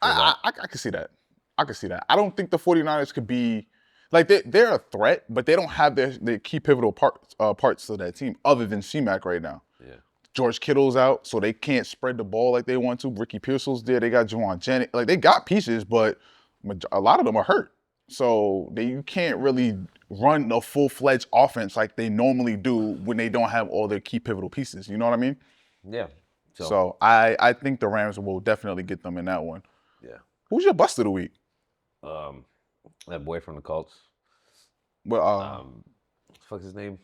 I can see that. I can see that. I don't think the 49ers could be like they're a threat, but they don't have their key pivotal parts of that team other than C-Mac right now. Yeah. George Kittle's out, so they can't spread the ball like they want to. Ricky Pearsall's there. They got Juwan Jennings. Like they got pieces, but a lot of them are hurt. So you can't really run a full-fledged offense like they normally do when they don't have all their key pivotal pieces. You know what I mean? Yeah. So I think the Rams will definitely get them in that one. Yeah. Who's your bust of the week? That boy from the Colts. Well, What's his name?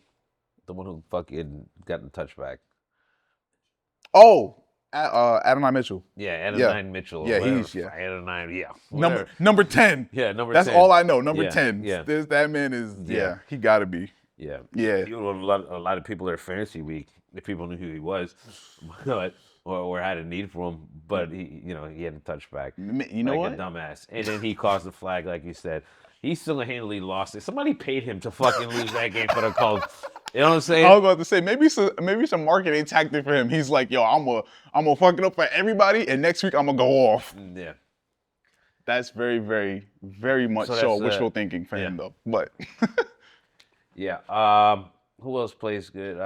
The one who fucking got the touchback. Adonai Mitchell. Yeah, Adonai Mitchell. Yeah, whatever. he's Adonai. Yeah. Number 10. Yeah, number That's 10. all I know. Number Yeah, 10. yeah. That man is Yeah. he gotta be. Yeah. Yeah. You know, a lot of people are fantasy week. If people knew who he was, but or had a need for him, but he had a touchback. You know like what? a dumbass, and then he caused the flag, like you said. He single-handedly lost it. Somebody paid him to fucking lose that game for the Colts. You know what I'm saying? I was about to say maybe some marketing tactic for him. He's like, yo, I'm gonna fuck it up for everybody, and next week I'm gonna go off. Yeah. That's very, very, very much so wishful thinking for him though. But yeah. Who else plays good?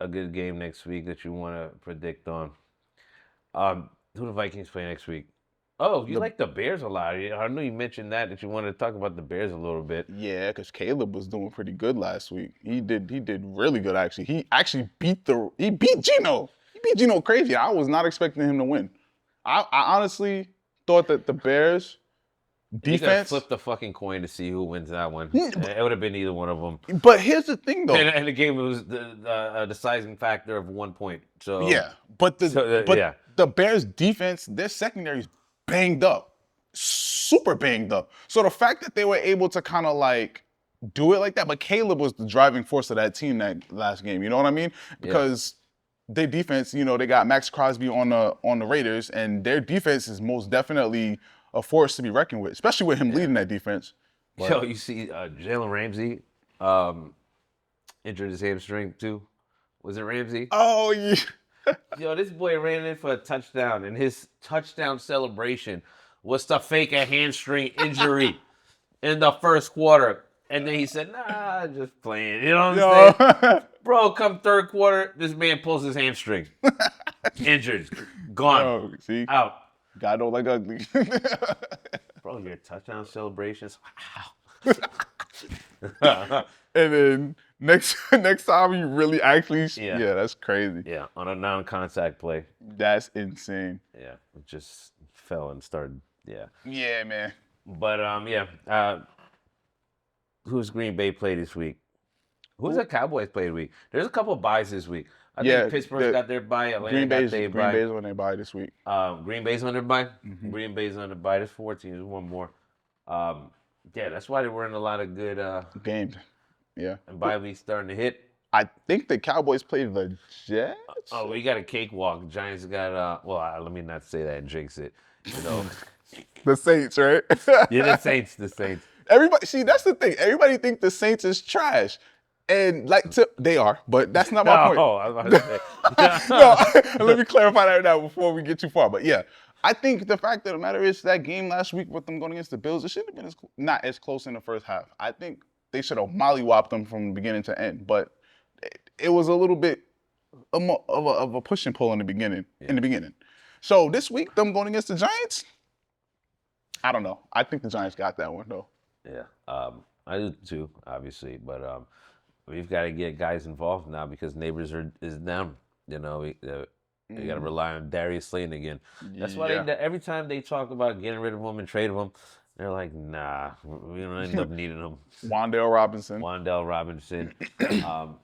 A good game next week that you want to predict on? Who the Vikings play next week? Oh, you like the Bears a lot. I know you mentioned that you wanted to talk about the Bears a little bit. yeah, because Caleb was doing pretty good last week. He did really good actually. He actually beat Gino. He beat Gino crazy. I was not expecting him to win. I honestly thought that the Bears defense. Flip the fucking coin to see who wins that one. It would have been either one of them. But here's the thing though. And the game was the deciding factor of 1 point. So yeah, but yeah. the Bears defense, their secondary is banged up, super banged up. So the fact that they were able to kind of like do it like that, but Caleb was the driving force of that team that last game. You know what I mean? Because their defense, they got Max Crosby on the Raiders, and their defense is most definitely a force to be reckoned with, especially with him leading that defense. But, Yo, you see Jalen Ramsey injured his hamstring too. Was it Ramsey? oh yeah. Yo, this boy ran in for a touchdown, and his touchdown celebration was to fake a hamstring injury in the first quarter. And then he said, nah, just playing. You know what I'm saying? Bro, come third quarter, this man pulls his hamstring. Injured. Gone. See? Out. God don't like ugly. Bro, your touchdown celebrations. And then next time you really actually yeah, that's crazy. Yeah, on a non-contact play. That's insane. Yeah, it just fell and started. Yeah. Yeah, man. But who's Green Bay play this week? Who's the Cowboys play this week? There's a couple of buys this week. I think Pittsburgh got their bye. Atlanta got their bye. Green Bay's on their bye this week. Green Bay's on their bye. Mm-hmm. Green Bay's on their bye. There's 4 teams, one more. Yeah, that's why they were in a lot of good games. Yeah. And bye week starting to hit. I think the Cowboys played the Jets. Oh, we got a cakewalk. Giants got let me not say that and jinx it. The Saints, right? Yeah, the Saints. Everybody, see, that's the thing. Everybody think the Saints is trash, and they are, but that's not my point. Oh, I was about to No, say. let me clarify that now before we get too far. But yeah, I think the fact of the matter is that game last week with them going against the Bills, it should have been not as close in the first half. I think they should have mollywopped them from beginning to end, but it was a little bit of a push and pull in the beginning. In the beginning, so this week them going against the Giants, I don't know. I think the Giants got that one though. Yeah, I do too, obviously, but we've got to get guys involved now because neighbors is down. You know, we got to rely on Darius Slayton again. That's why every time they talk about getting rid of him and trading him, they're like, nah, we don't end up needing him. Wandale Robinson.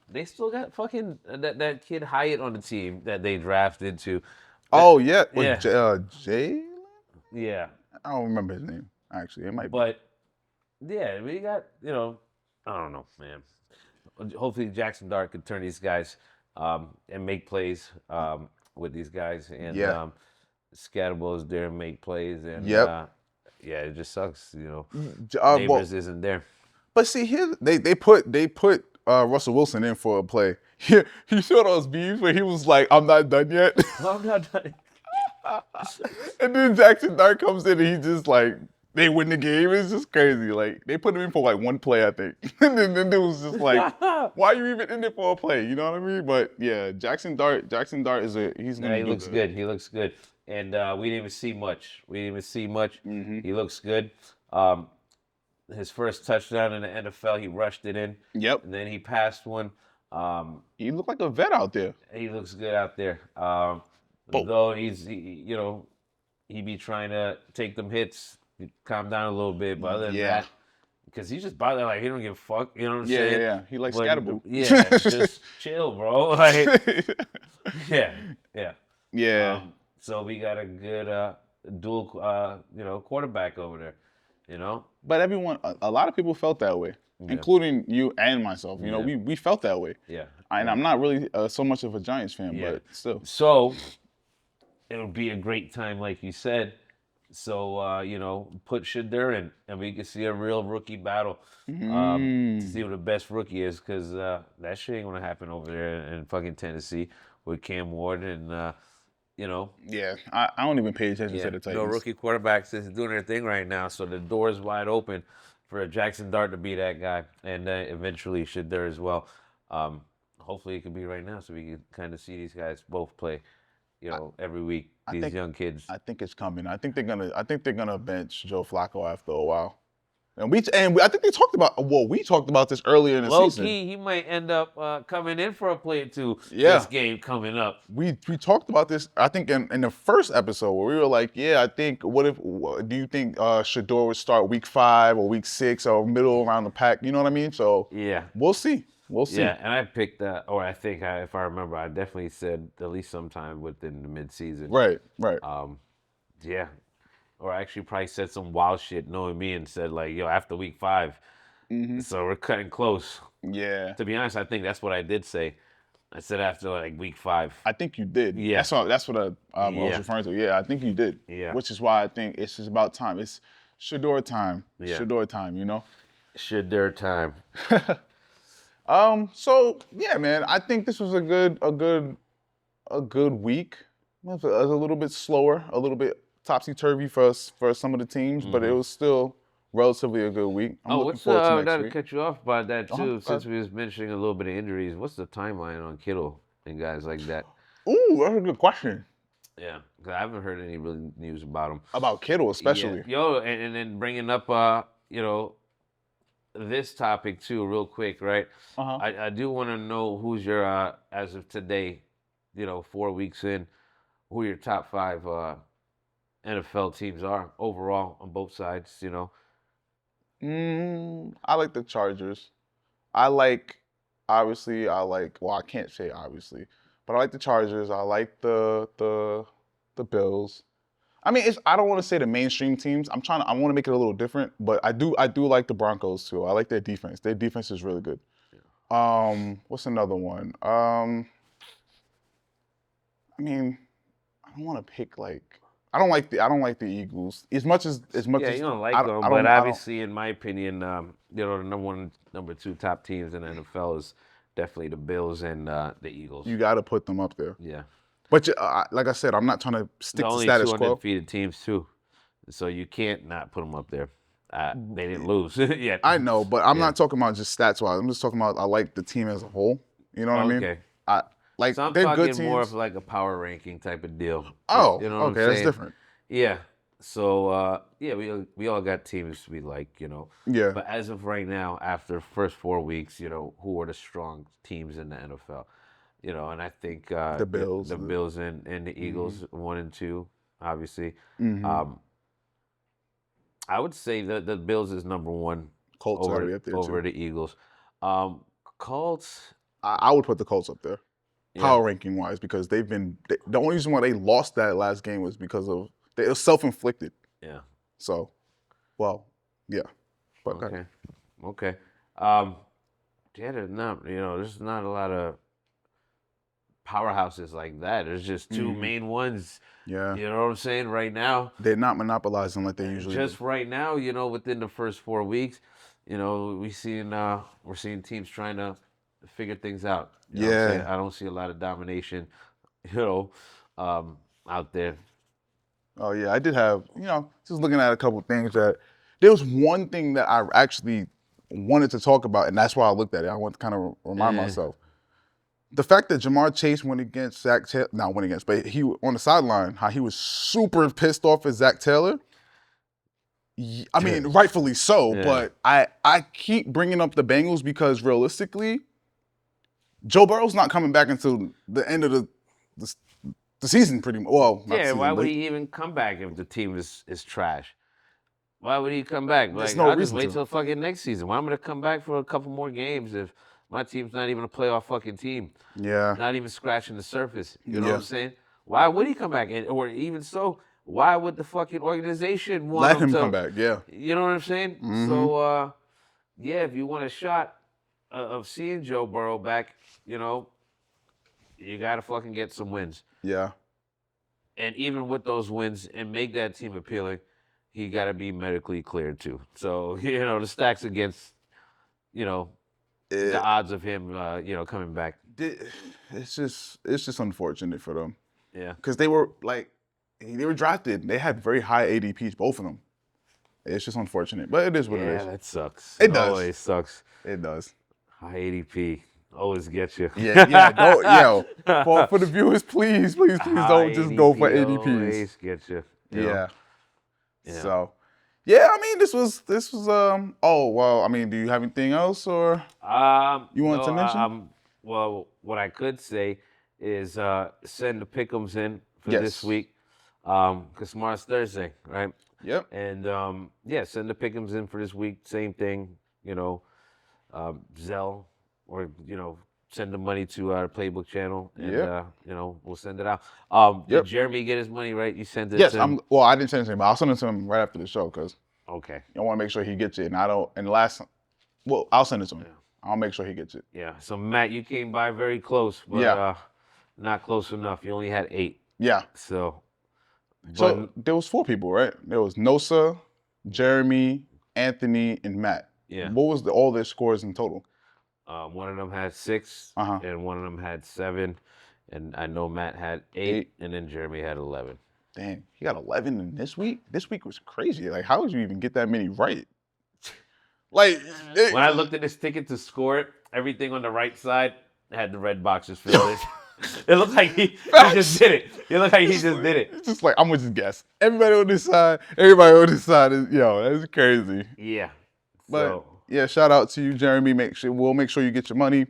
They still got fucking that kid Hyatt on the team that they drafted to. Oh yeah, Yeah. Jalen? Yeah. I don't remember his name actually. It might be. But yeah, we got, I don't know, man. Hopefully Jackson Dart could turn these guys and make plays with these guys. And Scatterbo is there and make plays. And yeah, it just sucks, Neighbors isn't there. But see, here they put Russell Wilson in for a play. You saw those beams where he was like, "I'm not done yet." I'm not done. And then Jackson Dart comes in and he just like they win the game. It's just crazy. Like they put him in for like one play, I think. And then it was just like, why are you even in there for a play? You know what I mean? But yeah, Jackson Dart is he's gonna. He looks good. He looks good. And we didn't even see much. Mm-hmm. He looks good. His first touchdown in the NFL, he rushed it in. Yep. And then he passed one. He looked like a vet out there. He looks good out there. Though he be trying to take them hits, calm down a little bit. But other than that, because he's just bothered, like he don't give a fuck. You know what I'm saying? Yeah. He likes Scatterbo. Yeah, just chill, bro. Like, yeah. So we got a good dual, quarterback over there. But a lot of people felt that way, including you and myself. You know, we felt that way. Yeah. And I'm not really so much of a Giants fan, but still. So it would be a great time, like you said. So, put Shedeur in, and we can see a real rookie battle to see who the best rookie is, because that shit ain't going to happen over there in fucking Tennessee with Cam Ward and, Yeah, I don't even pay attention to the Titans. No rookie quarterbacks is doing their thing right now, so the door is wide open for Jackson Dart to be that guy, and eventually Shedeur as well. Hopefully it could be right now, so we can kind of see these guys both play, every week. These young kids. I think it's coming. I think they're gonna bench Joe Flacco after a while. And I think they talked about. Well, we talked about this earlier in the season. Low key, he might end up coming in for a play or two. This game coming up. We talked about this. I think in the first episode where we were like, I think. Do you think Shedeur would start week 5 or week 6 or middle around the pack? You know what I mean? So we'll see. We'll see. Yeah, and I picked or I think if I remember, I definitely said at least sometime within the midseason. Right. Yeah. Or I actually probably said some wild shit knowing me and said like, after week 5. So we're cutting close. Yeah. To be honest, I think that's what I did say. I said after like week 5. I think you did. Yeah. That's what I was referring to. Yeah, I think you did. Yeah. Which is why I think it's just about time. It's Shedeur time. Yeah. Shedeur time, Shedeur time. So yeah, man, I think this was a good week. It was a little bit slower, a little bit topsy-turvy for some of the teams, but it was still relatively a good week. I'm looking forward to next not week. to cut you off by that too, since we was mentioning a little bit of injuries. What's the timeline on Kittle and guys like that? Ooh, that's a good question. Yeah, because I haven't heard any real news about him. About Kittle especially. Yeah. And then bringing up, this topic too, real quick, right? I do want to know who's your, as of today, 4 weeks in, who your top 5 NFL teams are overall on both sides, I like the Chargers. Well, I can't say obviously, but I like the Chargers. I like the Bills. I mean, I don't want to say the mainstream teams. I want to make it a little different, but I do like the Broncos too. I like their defense. Their defense is really good. Yeah. What's another one? I mean, I don't want to pick like I don't like the Eagles as much as Yeah, you don't like them, but I don't. obviously, in my opinion, you know, the number one, number two top teams in the NFL is definitely the Bills and the Eagles. You got to put them up there. Yeah, But like I said, I'm not trying to the stick to only status two quo. undefeated teams too, so you can't not put them up there. They didn't lose yet. I know, but I'm Yeah. not talking about just stats wise. I'm just talking about I like the team as a whole. You know what I mean? Okay. I like So I'm they're good talking more of teams. like a power ranking type of deal. Oh, You know what I'm okay, that's saying? different. Yeah. So yeah, we all got teams we like, you know. Yeah, But as of right now, after the first 4 weeks, you know, who are the strong teams in the NFL? You know, and I think the Bills. the Bills and the Mm-hmm. Eagles, 1 and 2, obviously. Mm-hmm. Um, I would say that the Bills is number one Colts got to over be up there too. over the Eagles. Colts, I would put the Colts up there, yeah, power ranking wise, because the only reason why they lost that last game was because of it was self inflicted. yeah. So, well, yeah, but okay. Okay. Okay. Yeah, there's not a lot of powerhouses like that. There's just two Mm-hmm. main ones. Yeah, You know what I'm saying? Right now, they're not monopolizing like they usually do. just right now, you know, within the first 4 weeks, you know, we're seeing teams trying to figure things out. You know what I'm saying? Yeah. I don't see a lot of domination, you know, out there. Oh yeah, I did have, just looking at a couple things that there was one thing that I actually wanted to talk about, and that's why I looked at it. I want to kind of remind Eh, myself. The fact that Jamar Chase went against Zach Taylor, not went against, but he on the sideline, how he was super pissed off at Zach Taylor. I mean, rightfully so, Yeah. but I keep bringing up the Bengals because realistically, Joe Burrow's not coming back until the end of the season, pretty much. Well, not the Yeah, season, why would but he even come back if the team is trash? Why would he come back? there's Like, no I'll just reason wait to. till fucking next season. Why am I gonna come back for a couple more games if my team's not even a playoff fucking team? Yeah, Not even scratching the surface. You know what yeah. I'm saying? Why would he come back? Or even so, why would the fucking organization want Let him him come to? back. Yeah. You know what I'm saying? Mm-hmm. So, yeah, if you want a shot of seeing Joe Burrow back, you know, you gotta fucking get some wins. Yeah. And even with those wins and make that team appealing, he got to be medically cleared too. So you know the stacks against you know the It, odds of him coming back. it's just unfortunate for them Yeah, because they were drafted. They had very high ADPs, both of them. It's just unfortunate, but it is what it yeah, is. that sucks. It does. Always sucks. It does. High ADP always gets you. Yeah, yeah. Don't, for the viewers, please don't just go for ADPs. Always get you. You know? Yeah. Yeah. So, yeah. I mean, this was. Oh well. I mean, do you have anything else or you wanted No, to mention? well, what I could say is send the pick'ems in for Yes. this week, because tomorrow's Thursday, right? Yep. And yeah, send the pick'ems in for this week. Same thing, you know, Zelle, or send the money to our Playbook channel, and Yep. we'll send it out. Did Yep. Jeremy get his money right? You sent it Yes. to him? Well, I didn't send it to him, but I'll send it to him right after the show because Okay. I want to make sure he gets it. And I don't. And last. Well, I'll send it to him. Yeah. I'll make sure he gets it. Yeah. So Matt, you came by very close, but Yeah. not close enough. You only had 8. Yeah. So. So there was 4 people, right? There was Nosa, Jeremy, Anthony, and Matt. Yeah. What was all their scores in total? One of them had 6, Uh-huh. and one of them had 7, and I know Matt had 8, and then Jeremy had 11. Damn, he got 11 in this week? This week was crazy. Like, how did you even get that many right? Like, When I looked at this ticket to score it, everything on the right side had the red boxes filled in. It looked like he just did it. It looked like he just did it. It's just like, I'm going to just guess. Everybody on this side is, that's crazy. Yeah. But, So, yeah, shout out to you, Jeremy. We'll make sure you get your money.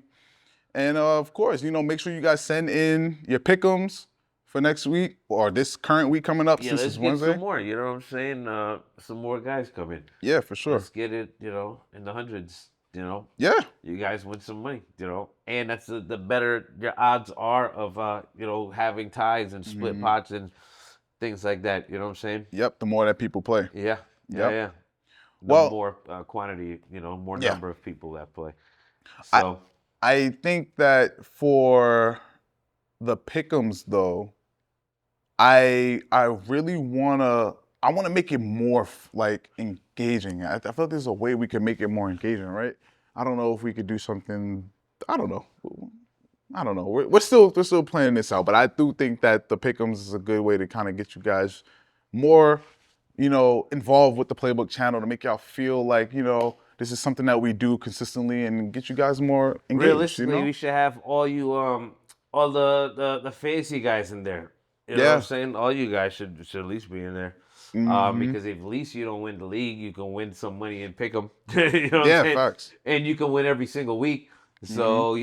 And, of course, make sure you guys send in your pick'ems for next week or this current week coming up yeah, since let's it's get Wednesday. some more. You know what I'm saying? Some more guys come in. Yeah, for sure. Let's get it, in the hundreds. Yeah. You guys win some money, and that's the better your odds are of, having ties and split pots and things like that. You know what I'm saying? Yep, the more that people play. Yeah. Yep. Yeah. The Well- more quantity, more Yeah. number of people that play. So, I think that for the pick'ems, though, I really wanna make it more like engaging. I feel like there's a way we can make it more engaging, right? I don't know if we could do something. I don't know. I don't know. We're still planning this out, but I do think that the pick'ems is a good way to kind of get you guys more, involved with the Playbook channel to make y'all feel like this is something that we do consistently and get you guys more engaged. Realistically, we should have all you all the fancy guys in there. You know what I'm Yeah. saying? All you guys should at least be in there. Hmm. Because if at least you don't win the league, you can win some money and pick them. You know what I'm Yeah. saying? Facts. And you can win every single week. Hmm. So,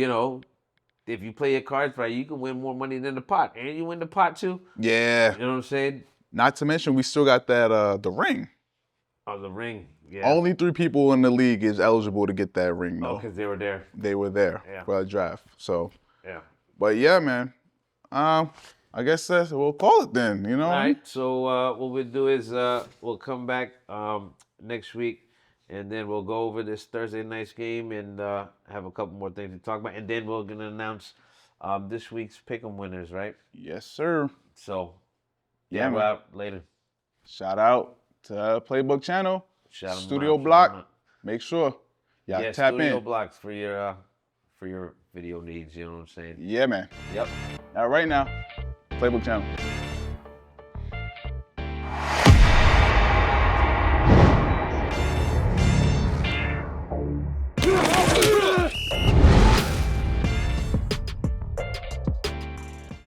if you play your cards right, you can win more money than the pot. And you win the pot too. Yeah. You know what I'm saying? Not to mention we still got that the ring. Oh, the ring. Yeah. Only 3 people in the league is eligible to get that ring, though. Oh, because they were there. They were there Yeah. for a draft. So, Yeah. but yeah, man. I guess we'll call it then. All right. So what we'll do is we'll come back next week, and then we'll go over this Thursday night's game and have a couple more things to talk about, and then we're gonna announce this week's pick'em winners, right? Yes, sir. So Yeah, we're man. out later. Shout out to Playbook Channel, Shout 'em Studio out, Block. shout 'em out. Make sure y'all Yeah, tap Studio in. Blocks for your video needs. You know what I'm saying? Yeah, man. Yep. All right now, Playbook Channel.